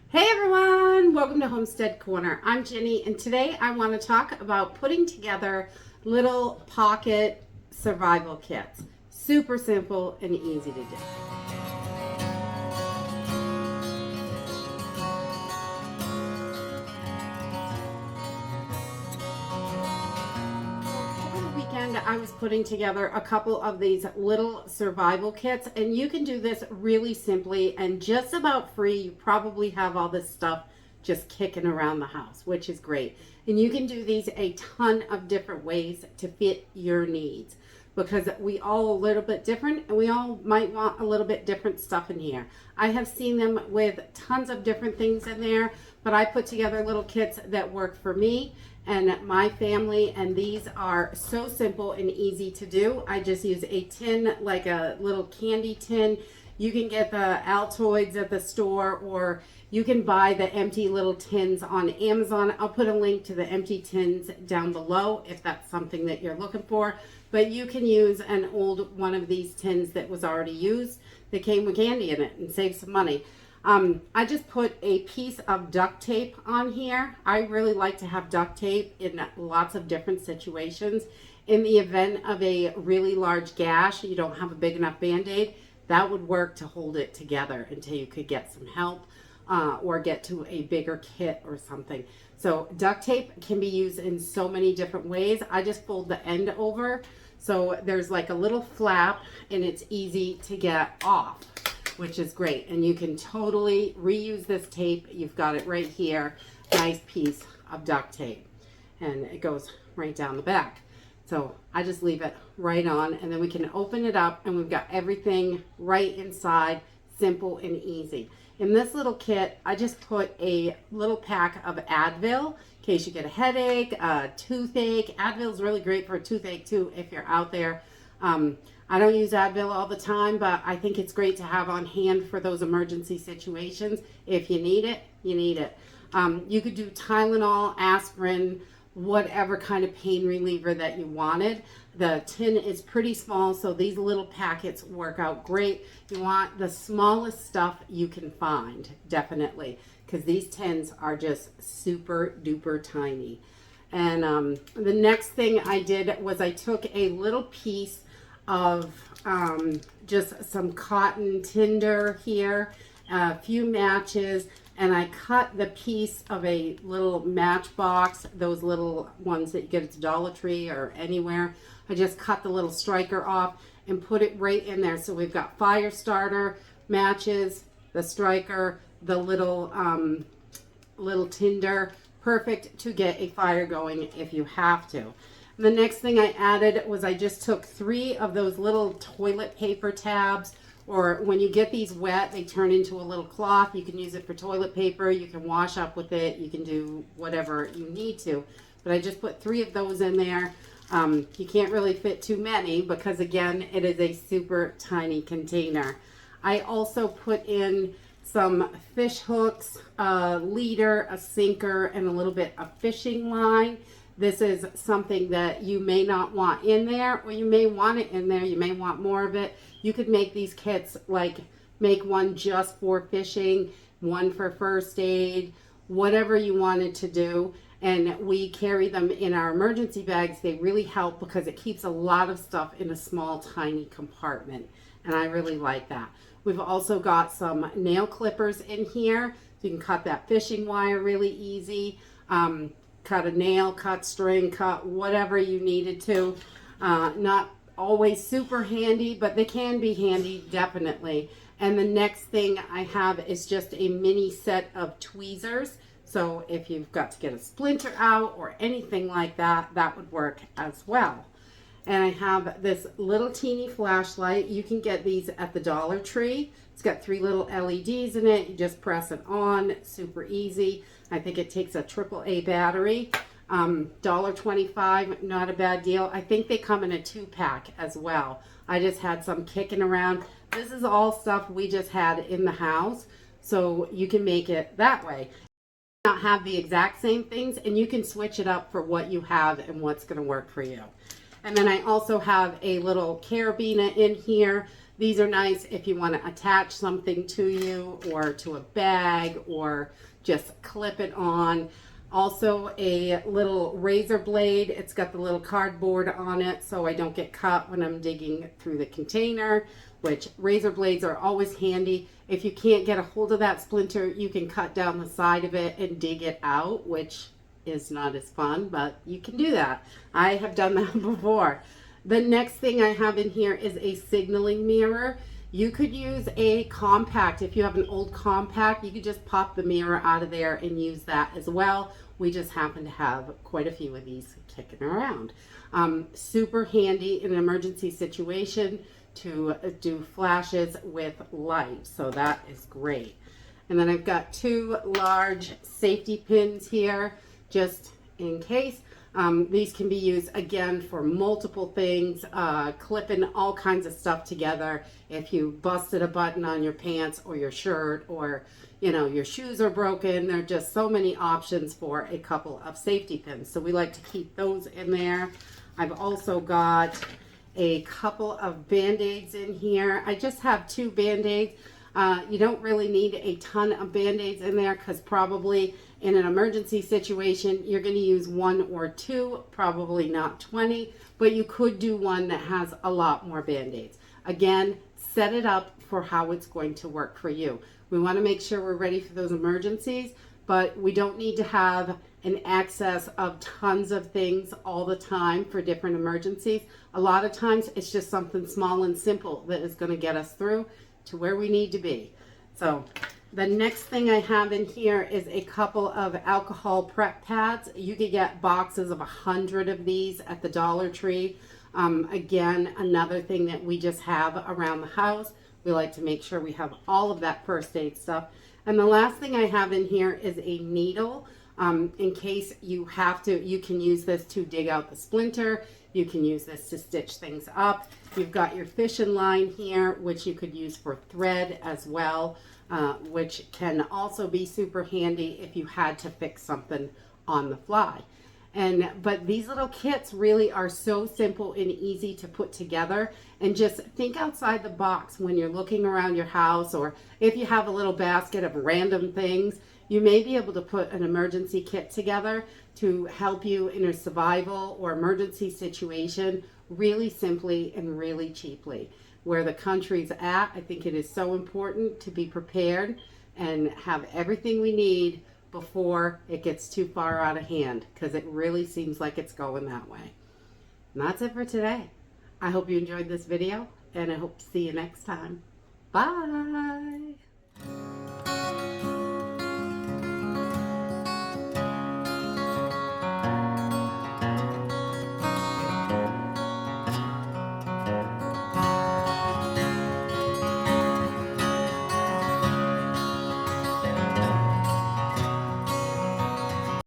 Hey everyone, welcome to Homestead Corner. I'm Jenny, and today I want to talk about putting together little pocket survival kits. Super simple and easy to do. Weekend I was putting together a couple of these little survival kits, and you can do this really simply and just about free. You probably have all this stuff just kicking around the house, which is great. And you can do these a ton of different ways to fit your needs, because we all a little bit different and we all might want a little bit different stuff in here. I have seen them with tons of different things in there, but I put together little kits that work for me and my family, and these are so simple and easy to do. I just use a tin, like a little candy tin. You can get the Altoids at the store, or you can buy the empty little tins on Amazon. I'll put a link to the empty tins down below if that's something that you're looking for. But you can use an old one of these tins that was already used that came with candy in it and save some money. I just put a piece of duct tape on here. I really like to have duct tape in lots of different situations. In the event of a really large gash, you don't have a big enough Band-Aid, that would work to hold it together until you could get some help or get to a bigger kit or something. So duct tape can be used in so many different ways. I just fold the end over so there's like a little flap and it's easy to get off, which is great. And you can totally reuse this tape. You've got it right here, nice piece of duct tape, and it goes right down the back. So I just leave it right on, and then we can open it up and we've got everything right inside, simple and easy. In this little kit, I just put a little pack of Advil in case you get a headache, a toothache. Advil is really great for a toothache too if you're out there. I don't use Advil all the time, but I think it's great to have on hand for those emergency situations. If you need it, you need it. You could do Tylenol, aspirin, whatever kind of pain reliever that you wanted. The tin is pretty small, so these little packets work out great. You want the smallest stuff you can find, definitely, because these tins are just super duper tiny. And the next thing I did was I took a little piece of just some cotton tinder here, a few matches, and I cut the piece of a little matchbox, those little ones that you get at the Dollar Tree or anywhere. I just cut the little striker off and put it right in there. So we've got fire starter, matches, the striker, the little little tinder, perfect to get a fire going if you have to. The next thing I added was I just took 3 of those little toilet paper tabs, or when you get these wet, they turn into a little cloth. You can use it for toilet paper. You can wash up with it. You can do whatever you need to. But I just put 3 of those in there. You can't really fit too many because, again, it is a super tiny container. I also put in some fish hooks, a leader, a sinker, and a little bit of fishing line. This is something that you may not want in there, or you may want it in there. You may want more of it. You could make these kits, like make one just for fishing, one for first aid, whatever you wanted to do. And we carry them in our emergency bags. They really help because it keeps a lot of stuff in a small, tiny compartment. And I really like that. We've also got some nail clippers in here. So you can cut that fishing wire really easy. Cut a nail, cut string, cut whatever you needed to. Not always super handy, but they can be handy, definitely. And the next thing I have is just a mini set of tweezers. So if you've got to get a splinter out or anything like that, that would work as well. And I have this little teeny flashlight. You can get these at the Dollar Tree. It's got 3 little LEDs in it. You just press it on, super easy. I think it takes a AAA battery. $1.25, not a bad deal. I think they come in a 2-pack as well. I just had some kicking around. This is all stuff we just had in the house, so you can make it that way. Not have the exact same things, and you can switch it up for what you have and what's going to work for you. And then I also have a little carabiner in here. These are nice if you want to attach something to you or to a bag or just clip it on. Also a little razor blade. It's got the little cardboard on it so I don't get cut when I'm digging through the container, which razor blades are always handy. If you can't get a hold of that splinter, you can cut down the side of it and dig it out, which is not as fun, but you can do that. I have done that before. The next thing I have in here is a signaling mirror. You could use a compact. If you have an old compact, you could just pop the mirror out of there and use that as well. We just happen to have quite a few of these kicking around. Super handy in an emergency situation to do flashes with light. So that is great. And then I've got two large safety pins here, just in case. These can be used again for multiple things, clipping all kinds of stuff together. If you busted a button on your pants or your shirt, or you know, your shoes are broken, there are just so many options for a couple of safety pins. So we like to keep those in there. I've also got a couple of Band-Aids in here. I just have two Band-Aids. You don't really need a ton of Band-Aids in there because probably in an emergency situation, you're going to use one or two, probably not 20, but you could do one that has a lot more Band-Aids. Again, set it up for how it's going to work for you. We want to make sure we're ready for those emergencies, but we don't need to have an excess of tons of things all the time for different emergencies. A lot of times it's just something small and simple that is going to get us through to where we need to be. So the next thing I have in here is a couple of alcohol prep pads. You could get boxes of 100 of these at the Dollar Tree. Again, another thing that we just have around the house. We like to make sure we have all of that first aid stuff. And the last thing I have in here is a needle. In case you have to, you can use this to dig out the splinter. You can use this to stitch things up. You've got your fishing line here, which you could use for thread as well, which can also be super handy if you had to fix something on the fly. But these little kits really are so simple and easy to put together. And just think outside the box when you're looking around your house, or if you have a little basket of random things, you may be able to put an emergency kit together to help you in a survival or emergency situation really simply and really cheaply. Where the country's at, I think it is so important to be prepared and have everything we need before it gets too far out of hand, because it really seems like it's going that way. And that's it for today. I hope you enjoyed this video, and I hope to see you next time. Bye!